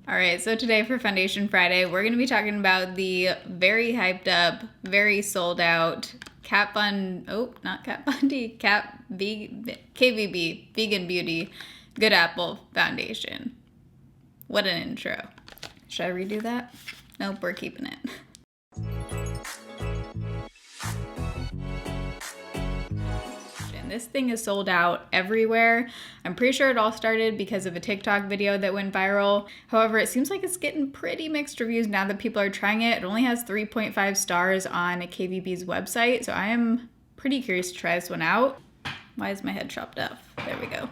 All right, so today for Foundation Friday, we're going to be talking about the very hyped up, very sold out KVB, Vegan Beauty, Good Apple Foundation. What an intro. Should I redo that? Nope, we're keeping it. This thing is sold out everywhere. I'm pretty sure it all started because of a TikTok video that went viral. However, it seems like it's getting pretty mixed reviews now that people are trying it. It only has 3.5 stars on KVB's website, so I am pretty curious to try this one out. Why is my head chopped up? There we go.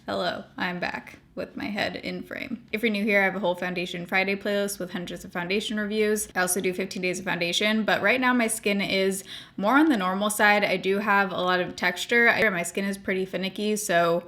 Hello, I'm back with my head in frame. If you're new here, I have a whole Foundation Friday playlist with hundreds of foundation reviews. I also do 15 days of foundation, but right now my skin is more on the normal side. I do have a lot of texture. My skin is pretty finicky, so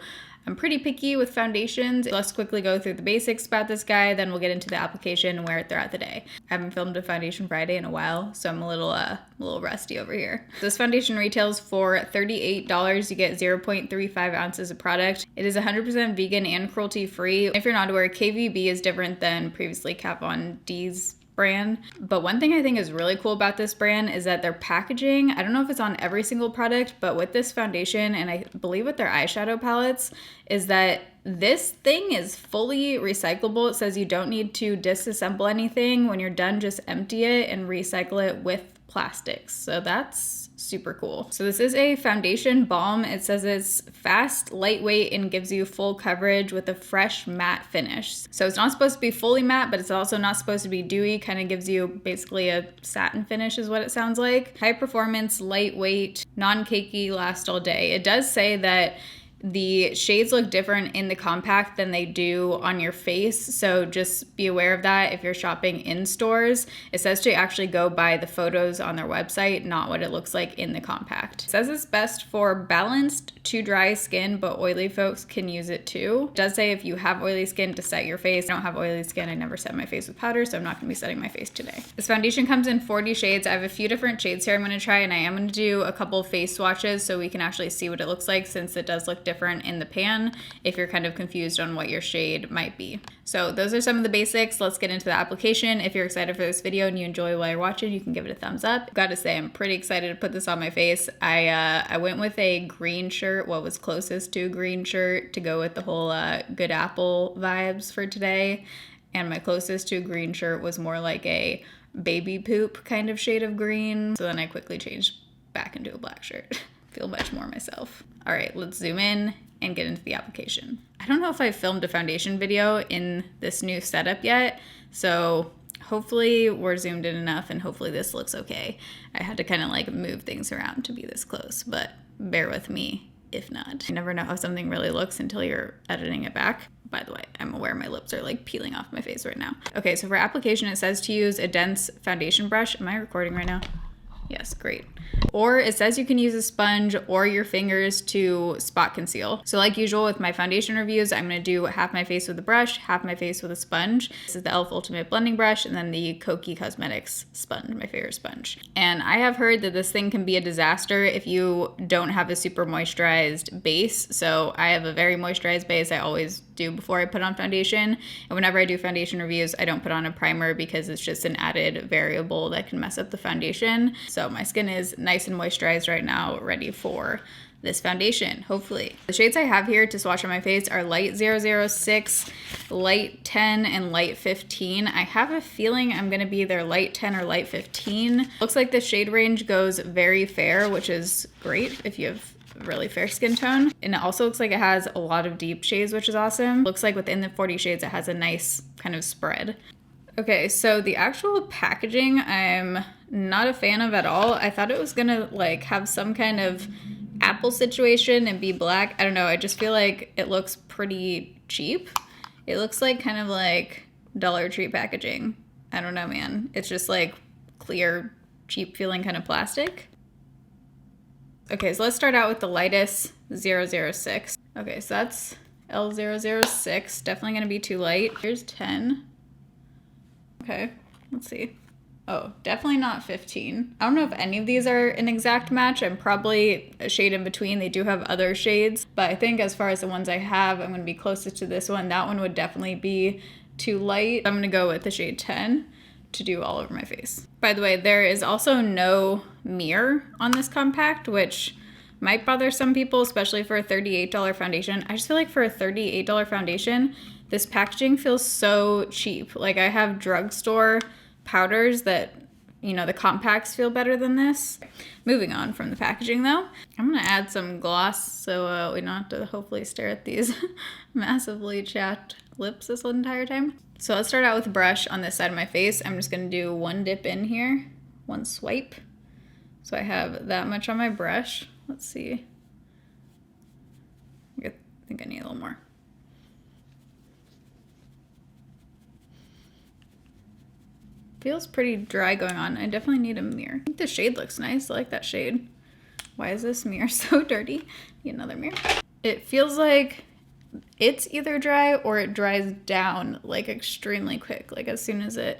I'm pretty picky with foundations. Let's quickly go through the basics about this guy, then we'll get into the application and wear it throughout the day. I haven't filmed a Foundation Friday in a while, so I'm a little rusty over here. This foundation retails for $38. You get 0.35 ounces of product. It is 100% vegan and cruelty-free. If you're not aware, KVB is different than previously Kat Von D's brand. But one thing I think is really cool about this brand is that their packaging, I don't know if it's on every single product, but with this foundation and I believe with their eyeshadow palettes, is that this thing is fully recyclable. It says you don't need to disassemble anything. When you're done, just empty it and recycle it with plastics. So that's super cool. So this is a foundation balm. It says it's fast, lightweight, and gives you full coverage with a fresh matte finish. So it's not supposed to be fully matte, but it's also not supposed to be dewy. Kind of gives you basically a satin finish is what it sounds like. High performance, lightweight, non-cakey, last all day. It does say that the shades look different in the compact than they do on your face, so just be aware of that if you're shopping in stores. It says to actually go by the photos on their website, not what it looks like in the compact. It says it's best for balanced to dry skin, but oily folks can use it too. It does say if you have oily skin to set your face. I don't have oily skin. I never set my face with powder, so I'm not going to be setting my face today. This foundation comes in 40 shades. I have a few different shades here I'm going to try, and I am going to do a couple face swatches so we can actually see what it looks like, since it does look different in the pan if you're kind of confused on what your shade might be. So those are some of the basics. Let's get into the application. If you're excited for this video and you enjoy while you're watching, you can give it a thumbs up. Gotta say, I'm pretty excited to put this on my face. I went with a green shirt, what was closest to a green shirt, to go with the whole Good Apple vibes for today. And my closest to a green shirt was more like a baby poop kind of shade of green. So then I quickly changed back into a black shirt. Feel much more myself. All right, let's zoom in and get into the application. I don't know if I filmed a foundation video in this new setup yet, so hopefully we're zoomed in enough and hopefully this looks okay. I had to kind of like move things around to be this close, but bear with me if not. You never know how something really looks until you're editing it back. By the way, I'm aware my lips are like peeling off my face right now. Okay, so for application, it says to use a dense foundation brush. Am I recording right now? Yes, great. Or it says you can use a sponge or your fingers to spot conceal. So like usual with my foundation reviews, I'm going to do half my face with a brush, half my face with a sponge. This is the e.l.f. Ultimate Blending Brush, and then the Kokie Cosmetics sponge, my favorite sponge. And I have heard that this thing can be a disaster if you don't have a super moisturized base. So I have a very moisturized base. I always do before I put on foundation. And whenever I do foundation reviews, I don't put on a primer because it's just an added variable that can mess up the foundation. So my skin is nice and moisturized right now, ready for this foundation, hopefully. The shades I have here to swatch on my face are light 006, light 10, and light 15. I have a feeling I'm gonna be either light 10 or light 15. Looks like the shade range goes very fair, which is great if you have really fair skin tone. And it also looks like it has a lot of deep shades, which is awesome. Looks like within the 40 shades, it has a nice kind of spread. Okay, so the actual packaging, I'm not a fan of at all. I thought it was gonna like have some kind of apple situation and be black. I don't know, I just feel like it looks pretty cheap. It looks like kind of like Dollar Tree packaging. I don't know, man. It's just like clear, cheap feeling kind of plastic. Okay, so let's start out with the lightest 006. Okay, so that's L006. Definitely gonna be too light. Here's 10. Okay, let's see. Oh, definitely not 15. I don't know if any of these are an exact match. I'm probably a shade in between. They do have other shades, but I think as far as the ones I have, I'm gonna be closest to this one. That one would definitely be too light. I'm gonna go with the shade 10 to do all over my face. By the way, there is also no mirror on this compact, which might bother some people, especially for a $38 foundation. I just feel like for a $38 foundation, this packaging feels so cheap. Like I have drugstore powders that, you know, the compacts feel better than this. Moving on from the packaging though, I'm gonna add some gloss so we don't have to hopefully stare at these massively chapped lips this entire time. So let's start out with a brush on this side of my face. I'm just gonna do one dip in here, one swipe. So I have that much on my brush. Let's see. I think I need a little more. Feels pretty dry going on. I definitely need a mirror. I think the shade looks nice. I like that shade. Why is this mirror so dirty? Need another mirror. It feels like it's either dry or it dries down like extremely quick, like as soon as it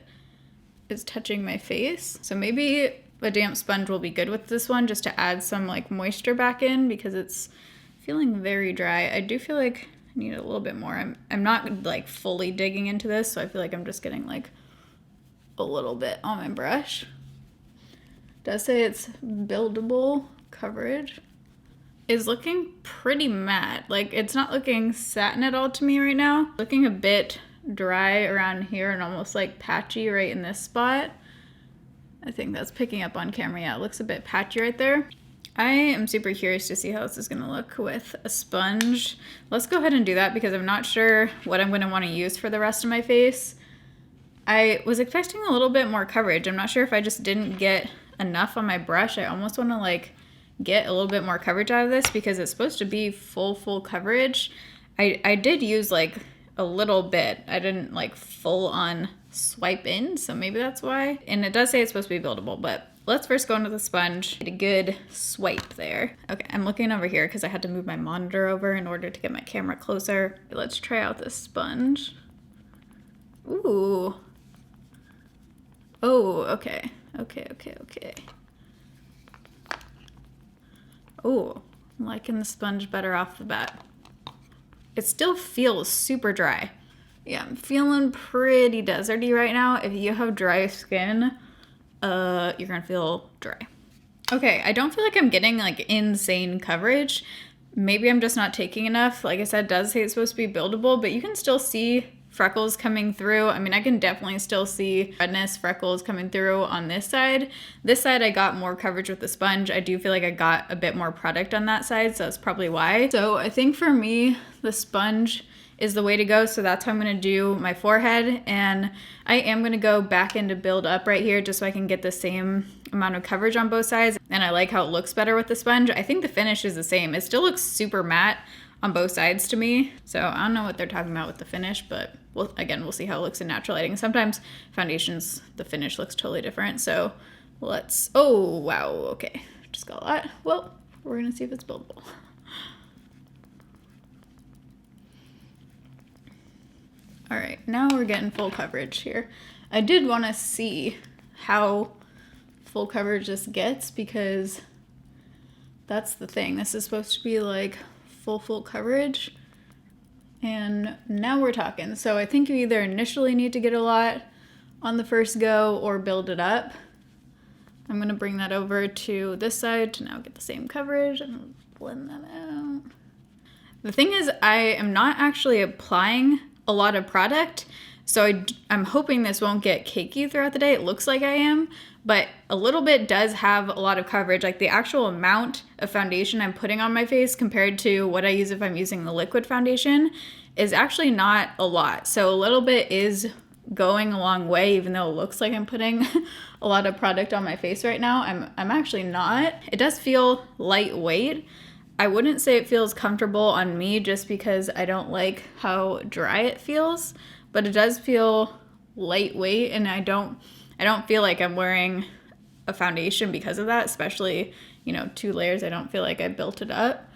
is touching my face. So maybe a damp sponge will be good with this one just to add some like moisture back in because it's feeling very dry. I do feel like I need a little bit more. I'm not like fully digging into this, so I feel like I'm just getting like a little bit on my brush. It does say it's buildable coverage. Is looking pretty matte. Like it's not looking satin at all to me right now. Looking a bit dry around here and almost like patchy right in this spot. I think that's picking up on camera. Yeah, it looks a bit patchy right there. I am super curious to see how this is gonna look with a sponge. Let's go ahead and do that because I'm not sure what I'm gonna wanna use for the rest of my face. I was expecting a little bit more coverage. I'm not sure if I just didn't get enough on my brush. I almost wanna like get a little bit more coverage out of this because it's supposed to be full coverage. I did use like a little bit. I didn't like full on swipe in, so maybe that's why. And it does say it's supposed to be buildable, but let's first go into the sponge. Get a good swipe there. Okay, I'm looking over here because I had to move my monitor over in order to get my camera closer. Let's try out this sponge. Ooh. Oh, okay. Okay. Oh, I'm liking the sponge better off the bat. It still feels super dry. Yeah, I'm feeling pretty deserty right now. If you have dry skin, you're gonna feel dry. Okay, I don't feel like I'm getting like insane coverage. Maybe I'm just not taking enough. Like I said, it does say it's supposed to be buildable, but you can still see freckles coming through. I mean, I can definitely still see redness, freckles coming through on this side. This side, I got more coverage with the sponge. I do feel like I got a bit more product on that side, so that's probably why. So I think for me, the sponge is the way to go. So that's how I'm gonna do my forehead. And I am gonna go back into build up right here just so I can get the same amount of coverage on both sides. And I like how it looks better with the sponge. I think the finish is the same. It still looks super matte on both sides to me. So I don't know what they're talking about with the finish, but we'll see how it looks in natural lighting. Sometimes foundations, the finish looks totally different. So let's, oh, wow, okay. Just got a lot. Well, we're gonna see if it's buildable. All right, now we're getting full coverage here. I did wanna see how full coverage this gets because that's the thing. This is supposed to be like full coverage. And now we're talking. So I think you either initially need to get a lot on the first go or build it up. I'm gonna bring that over to this side to now get the same coverage and blend that out. The thing is, I am not actually applying a lot of product, so I'm hoping this won't get cakey throughout the day. It looks like I am, but a little bit does have a lot of coverage. Like the actual amount of foundation I'm putting on my face compared to what I use if I'm using the liquid foundation is actually not a lot. So a little bit is going a long way, even though it looks like I'm putting a lot of product on my face right now. I'm actually not. It does feel lightweight. I wouldn't say it feels comfortable on me just because I don't like how dry it feels, but it does feel lightweight, and I don't feel like I'm wearing a foundation because of that, especially, you know, 2 layers. I don't feel like I built it up.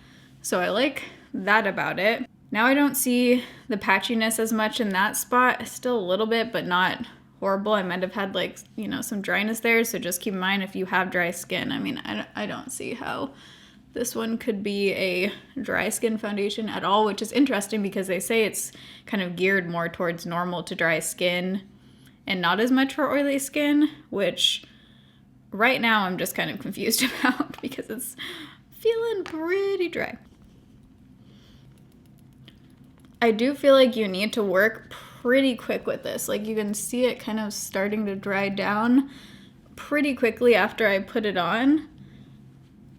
So I like that about it. Now I don't see the patchiness as much in that spot. Still a little bit, but not horrible. I might have had like, you know, some dryness there. So just keep in mind if you have dry skin. I mean, I don't see how this one could be a dry skin foundation at all, which is interesting because they say it's kind of geared more towards normal to dry skin and not as much for oily skin, which right now I'm just kind of confused about because it's feeling pretty dry. I do feel like you need to work pretty quick with this. Like you can see it kind of starting to dry down pretty quickly after I put it on.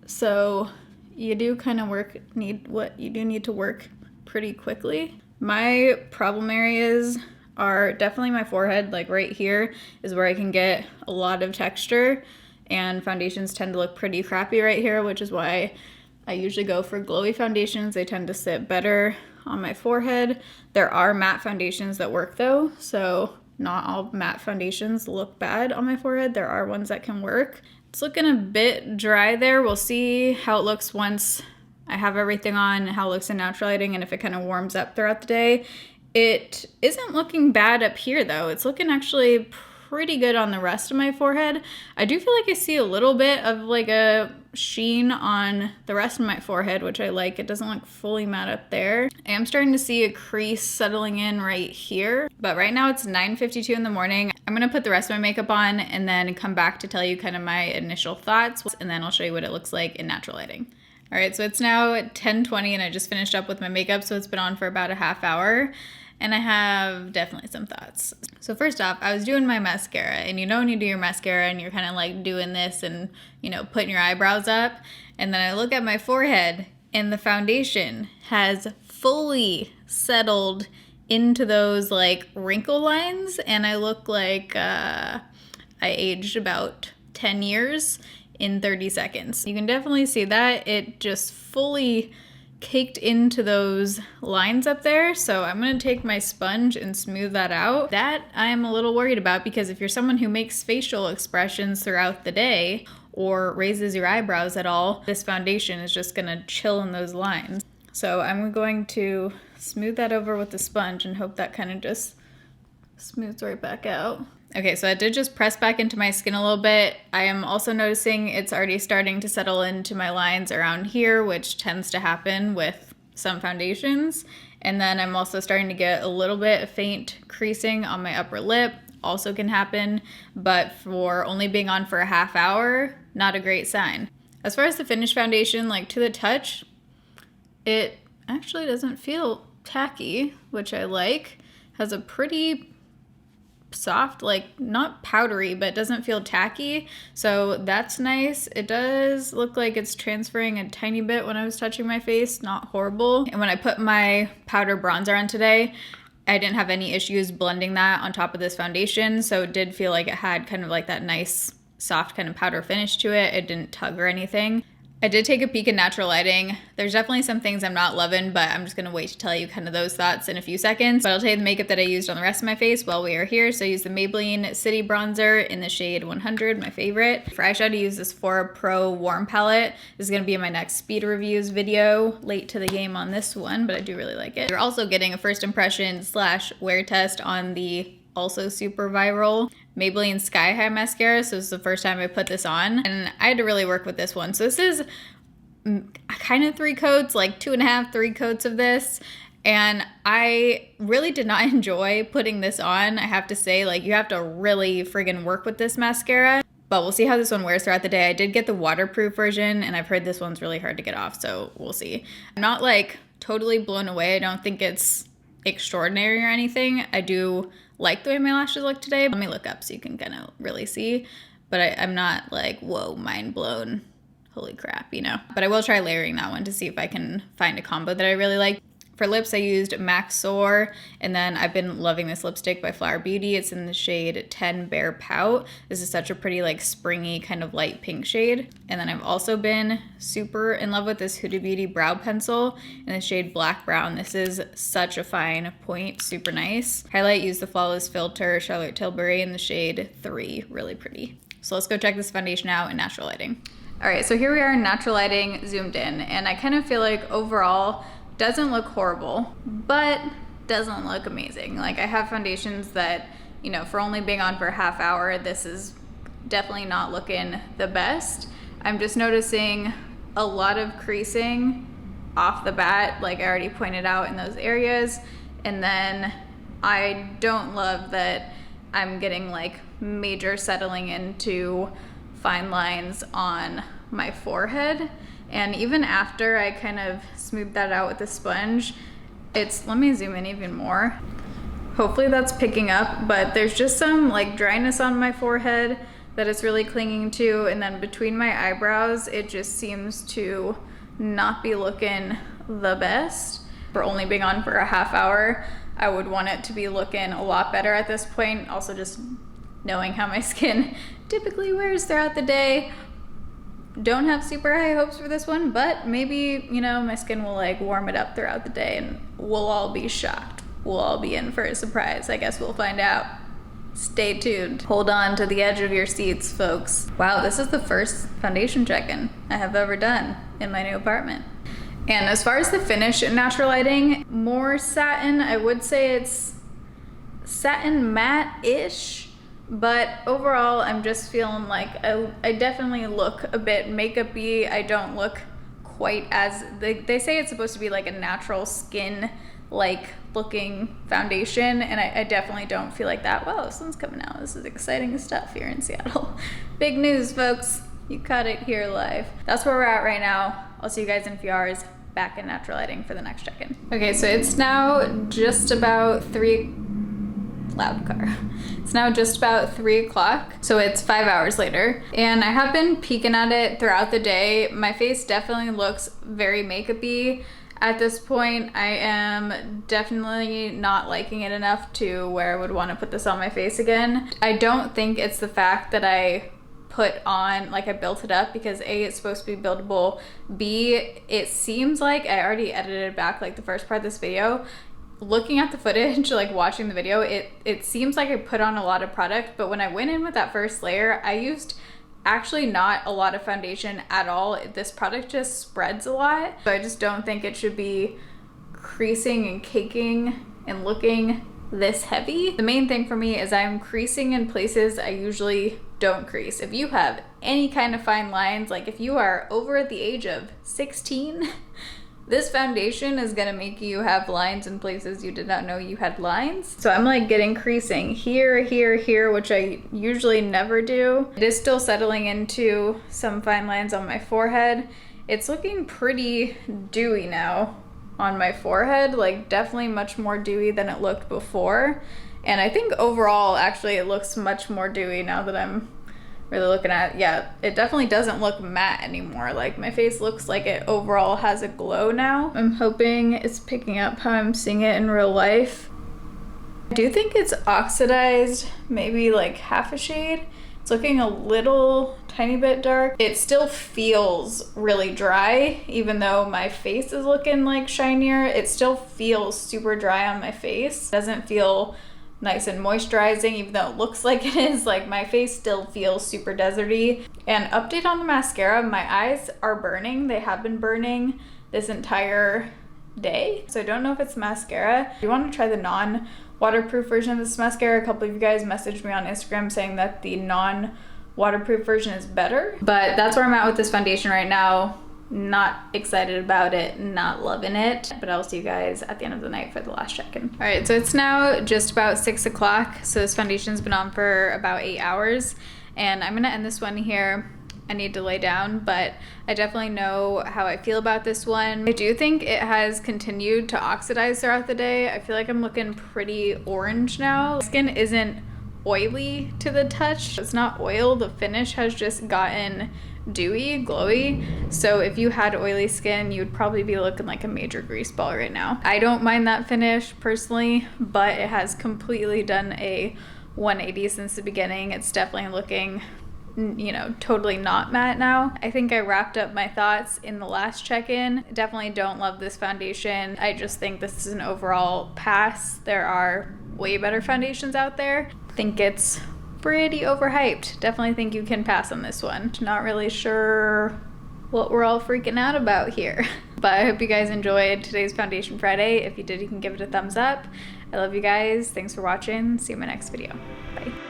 So you do kind of need to work pretty quickly. My problem areas are definitely my forehead. Like right here is where I can get a lot of texture, and foundations tend to look pretty crappy right here, which is why I usually go for glowy foundations. They tend to sit better on my forehead. There are matte foundations that work though, so not all matte foundations look bad on my forehead. There are ones that can work. It's looking a bit dry there. We'll see how it looks once I have everything on, how it looks in natural lighting, and if it kind of warms up throughout the day. It isn't looking bad up here though. It's looking actually pretty good on the rest of my forehead. I do feel like I see a little bit of like a sheen on the rest of my forehead, which I like. It doesn't look fully matte up there. I am starting to see a crease settling in right here, but right now it's 9:52 in the morning. I'm gonna put the rest of my makeup on and then come back to tell you kind of my initial thoughts, and then I'll show you what it looks like in natural lighting. All right, so it's now 10:20 and I just finished up with my makeup, so it's been on for about a half hour. And I have definitely some thoughts. So first off, I was doing my mascara, and you know when you do your mascara and you're kind of like doing this and, you know, putting your eyebrows up, and then I look at my forehead and the foundation has fully settled into those like wrinkle lines, and I look like I aged about 10 years in 30 seconds. You can definitely see that. It just fully caked into those lines up there. So I'm going to take my sponge and smooth that out. That I'm a little worried about, because if you're someone who makes facial expressions throughout the day or raises your eyebrows at all, this foundation is just going to chill in those lines. So I'm going to smooth that over with the sponge and hope that kind of just smooths right back out. Okay, so I did just press back into my skin a little bit. I am also noticing it's already starting to settle into my lines around here, which tends to happen with some foundations. And then I'm also starting to get a little bit of faint creasing on my upper lip. Also can happen, but for only being on for a half hour, not a great sign. As far as the finished foundation, like to the touch, it actually doesn't feel tacky, which I like. Has a pretty soft, like not powdery, but doesn't feel tacky, so that's nice. It does look like it's transferring a tiny bit when I was touching my face, not horrible. And when I put my powder bronzer on today, I didn't have any issues blending that on top of this foundation, so it did feel like it had kind of like that nice soft kind of powder finish to it. It didn't tug or anything. I did take a peek at natural lighting. There's definitely some things I'm not loving, but I'm just gonna wait to tell you kind of those thoughts in a few seconds. But I'll tell you the makeup that I used on the rest of my face while we are here. So I used the Maybelline City Bronzer in the shade 100, my favorite. For eyeshadow, I used this 4 Pro Warm Palette. This is gonna be in my next speed reviews video. Late to the game on this one, but I do really like it. You're also getting a first impression / wear test on the also super viral Maybelline Sky High Mascara. So this is the first time I put this on, and I had to really work with this one. So this is kind of 3 coats, like 2.5, 3 coats of this. And I really did not enjoy putting this on. I have to say, like, you have to really friggin' work with this mascara. But we'll see how this one wears throughout the day. I did get the waterproof version, and I've heard this one's really hard to get off, so we'll see. I'm not like totally blown away. I don't think it's extraordinary or anything. I do like the way my lashes look today. Let me look up so you can kind of really see. But I'm not like, whoa, mind blown. Holy crap, you know. But I will try layering that one to see if I can find a combo that I really like. For lips, I used MAC Soar, and then I've been loving this lipstick by Flower Beauty. It's in the shade 10 Bare Pout. This is such a pretty, like, springy kind of light pink shade. And then I've also been super in love with this Huda Beauty brow pencil in the shade Black Brown. This is such a fine point, super nice. Highlight, use the Flawless Filter Charlotte Tilbury in the shade 3, really pretty. So let's go check this foundation out in natural lighting. All right, so here we are in natural lighting, zoomed in, and I kind of feel like overall, doesn't look horrible, but doesn't look amazing. Like, I have foundations that, you know, for only being on for a half hour, this is definitely not looking the best. I'm just noticing a lot of creasing off the bat, like I already pointed out in those areas. And then I don't love that I'm getting like major settling into fine lines on my forehead. And even after I kind of smooth that out with a sponge, let me zoom in even more. Hopefully that's picking up, but there's just some like dryness on my forehead that it's really clinging to. And then between my eyebrows, it just seems to not be looking the best. For only being on for a half hour, I would want it to be looking a lot better at this point. Also just knowing how my skin typically wears throughout the day. Don't have super high hopes for this one, but maybe, you know, my skin will like warm it up throughout the day and we'll all be shocked. We'll all be in for a surprise. I guess we'll find out. Stay tuned. Hold on to the edge of your seats, folks. Wow, this is the first foundation check-in I have ever done in my new apartment. And as far as the finish in natural lighting, more satin. I would say it's satin matte-ish, but overall I'm just feeling like I definitely look a bit makeup-y. I don't look quite as, they say it's supposed to be like a natural skin like looking foundation, and I definitely don't feel like that. Wow, the sun's coming out. This is exciting stuff here in Seattle. Big news, folks. You caught it here live. That's where we're at right now. I'll see you guys in a few hours back in natural lighting for the next check-in. Okay, so it's now just about loud car. It's now just about 3 o'clock, so it's 5 hours later. And I have been peeking at it throughout the day. My face definitely looks very makeup-y. At this point, I am definitely not liking it enough to where I would want to put this on my face again. I don't think it's the fact that I put on, like I built it up, because A, it's supposed to be buildable. B, it seems like I already edited back like the first part of this video. Looking at the footage, like watching the video, it seems like I put on a lot of product, but when I went in with that first layer, I used actually not a lot of foundation at all. This product just spreads a lot, so I just don't think it should be creasing and caking and looking this heavy. The main thing for me is I'm creasing in places I usually don't crease. If you have any kind of fine lines, like if you are over the age of 16, this foundation is gonna make you have lines in places you did not know you had lines. So I'm like getting creasing here, here, here, which I usually never do. It is still settling into some fine lines on my forehead. It's looking pretty dewy now on my forehead, like definitely much more dewy than it looked before. And I think overall, actually, it looks much more dewy now that I'm really looking at it. Yeah, it definitely doesn't look matte anymore. Like my face looks like it overall has a glow now. I'm hoping it's picking up how I'm seeing it in real life. I do think it's oxidized maybe like half a shade. It's looking a little tiny bit dark. It still feels really dry, even though my face is looking like shinier. It still feels super dry on my face. It doesn't feel nice and moisturizing, even though it looks like it is. Like my face still feels super deserty. And update on the mascara, my eyes are burning. They have been burning this entire day. So I don't know if it's mascara. If you want to try the non-waterproof version of this mascara, a couple of you guys messaged me on Instagram saying that the non-waterproof version is better. But that's where I'm at with this foundation right now. Not excited about it, not loving it, but I'll see you guys at the end of the night for the last check-in. All right, so it's now just about 6 o'clock. So this foundation's been on for about 8 hours, and I'm gonna end this one here. I need to lay down, but I definitely know how I feel about this one. I do think it has continued to oxidize throughout the day. I feel like I'm looking pretty orange now. Skin isn't oily to the touch. It's not oil, the finish has just gotten dewy, glowy. So if you had oily skin, you'd probably be looking like a major grease ball right now. I don't mind that finish personally, but it has completely done a 180 since the beginning. It's definitely looking, you know, totally not matte now. I think I wrapped up my thoughts in the last check-in. Definitely don't love this foundation. I just think this is an overall pass. There are way better foundations out there. I think it's pretty overhyped. Definitely think you can pass on this one. Not really sure what we're all freaking out about here. But I hope you guys enjoyed today's Foundation Friday. If you did, you can give it a thumbs up. I love you guys. Thanks for watching. See you in my next video. Bye.